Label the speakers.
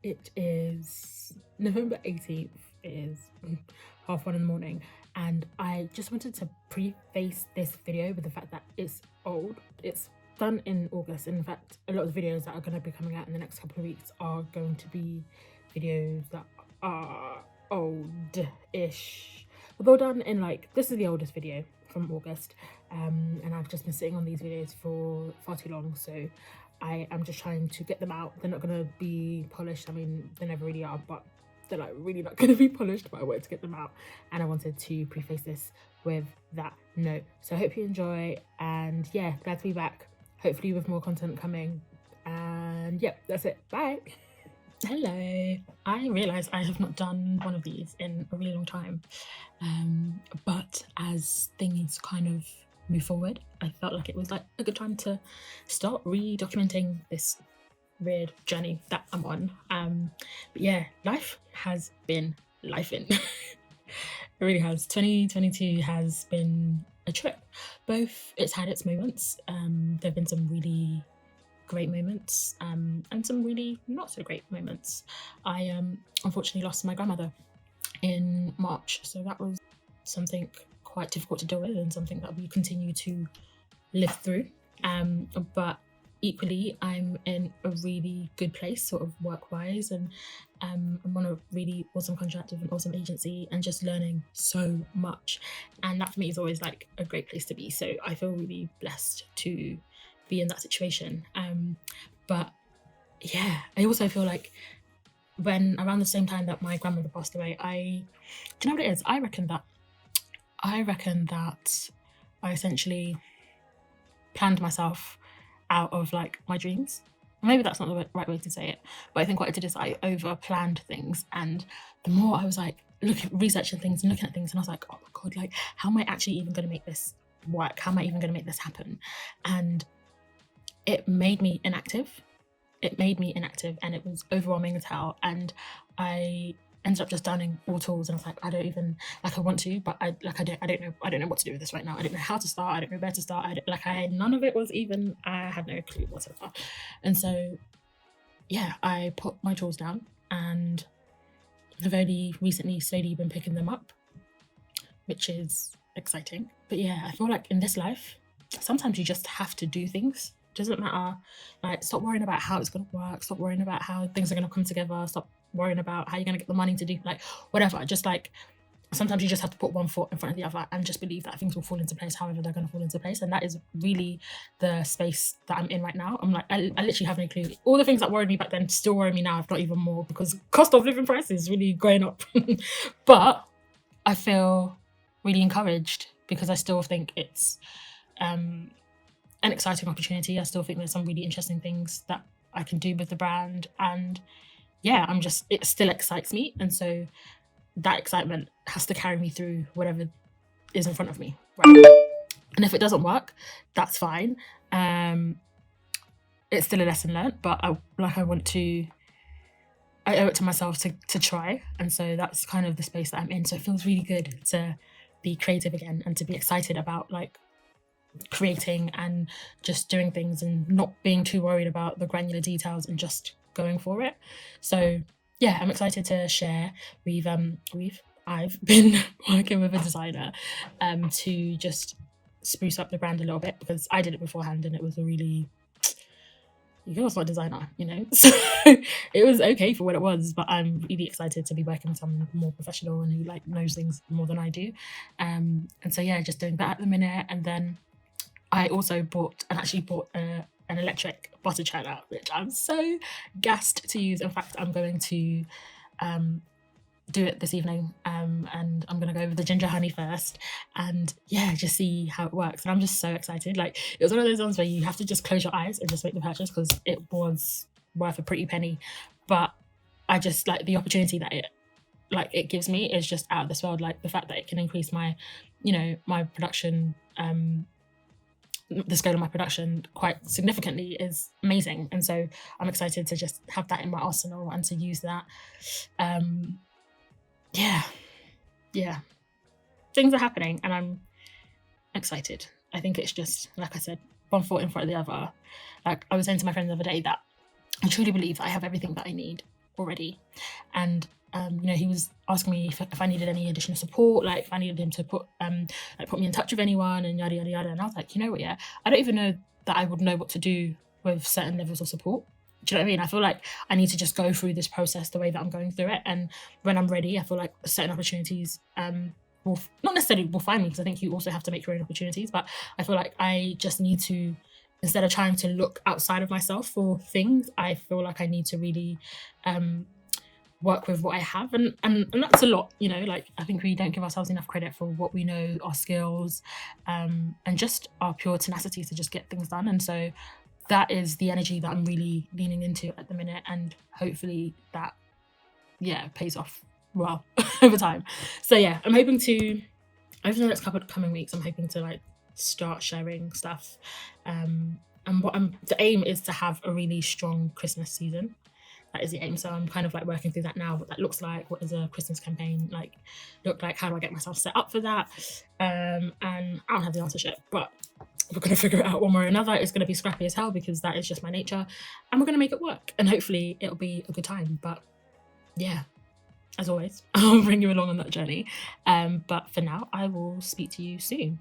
Speaker 1: It is November 18th. It is 1:30 in the morning, and I just wanted to preface this video with the fact that it's old. It's done in August. In fact, a lot of the videos that are going to be coming out in the next couple of weeks are going to be videos that are old-ish. But they're done in this is the oldest video from August, and I've just been sitting on these videos for far too long, so I am just trying to get them out. They're not going to be polished. I mean, they never really are, but they're really not going to be polished, but I wanted to get them out, and I wanted to preface this with that note. So I hope you enjoy, and yeah, glad to be back, hopefully with more content coming, and yeah, that's it. Bye. Hello. I realise I have not done one of these in a really long time, but as things kind of move forward, I felt like it was a good time to start re-documenting this weird journey that I'm on. But yeah, life has been lifing. It really has. 2022 has been a trip. It's had its moments. There have been some really great moments, and some really not so great moments. I unfortunately lost my grandmother in March, so that was something quite difficult to deal with, and something that we continue to live through. But equally, I'm in a really good place, sort of work-wise, and I'm on a really awesome contract with an awesome agency, and just learning so much. And that for me is always a great place to be. So I feel really blessed to be in that situation. But yeah, I also feel like when around the same time that my grandmother passed away, do you know what it is? I reckon that I essentially planned myself out of my dreams. Maybe that's not the right way to say it, but I think what I did is I over planned things, and the more I was researching things and looking at things, and I was like, oh my god, how am I actually even going to make this work? How am I even going to make this happen? And it made me inactive. And it was overwhelming as hell. And I ended up just downing all tools, and I was like, I don't even I want to, but I don't know what to do with this right now. I don't know how to start. I don't know where to start. None of it was even. I had no clue whatsoever. And so, yeah, I put my tools down, and have only recently slowly been picking them up, which is exciting. But yeah, I feel like in this life, sometimes you just have to do things. Doesn't matter. Stop worrying about how it's going to work. Stop worrying about how things are going to come together. Stop worrying about how you're going to get the money to do whatever. Just sometimes you just have to put one foot in front of the other and just believe that things will fall into place however they're going to fall into place. And that is really the space that I'm in right now. I'm I literally have no clue. All the things that worried me back then still worry me now, if not even more, because cost of living prices is really going up. But I feel really encouraged, because I still think it's an exciting opportunity. I still think there's some really interesting things that I can do with the brand, and yeah, it still excites me, and so that excitement has to carry me through whatever is in front of me, right? And if it doesn't work, that's fine. It's still a lesson learned, but I owe it to myself to try, and so that's kind of the space that I'm in. So it feels really good to be creative again, and to be excited about creating and just doing things, and not being too worried about the granular details, and just going for it. So yeah, I'm excited to share. I've been working with a designer to just spruce up the brand a little bit, because I did it beforehand and it was you girl's not a designer, so it was okay for what it was, but I'm really excited to be working with someone more professional and who knows things more than I do. And so yeah, just doing that at the minute. And then I also bought an electric butter churner, which I'm so gassed to use. In fact, I'm going to do it this evening, and I'm going to go over the ginger honey first, and yeah, just see how it works. And I'm just so excited. It was one of those ones where you have to just close your eyes and just make the purchase, because it was worth a pretty penny. But I just the opportunity that it gives me is just out of this world. The fact that it can increase my my production, the scale of my production quite significantly is amazing. And so I'm excited to just have that in my arsenal and to use that. Yeah, things are happening, and I'm excited. I think it's just, like I said, one foot in front of the other. I was saying to my friend the other day that I truly believe I have everything that I need already. And he was asking me if I needed any additional support, like if I needed him to put me in touch with anyone and yada yada yada. And I was like, you know what, yeah, I don't even know that I would know what to do with certain levels of support. Do you know what I mean? I feel like I need to just go through this process the way that I'm going through it, and when I'm ready, I feel like certain opportunities will not necessarily will find me, because I think you also have to make your own opportunities. But I feel like I just need to, instead of trying to look outside of myself for things, I feel like I need to really work with what I have, and that's a lot, like I think we don't give ourselves enough credit for what we know, our skills, and just our pure tenacity to just get things done. And so that is the energy that I'm really leaning into at the minute, and hopefully that pays off well over time. So yeah, I'm hoping to, over the next couple of coming weeks, I'm hoping to like start sharing stuff, and the aim is to have a really strong Christmas season. That is the aim. So I'm kind of like working through that now, what that looks like, what does a Christmas campaign look like, how do I get myself set up for that, and I don't have the answers yet, but we're going to figure it out one way or another. It's going to be scrappy as hell, because that is just my nature, and we're going to make it work, and hopefully it'll be a good time. But yeah, as always, I'll bring you along on that journey, but for now I will speak to you soon.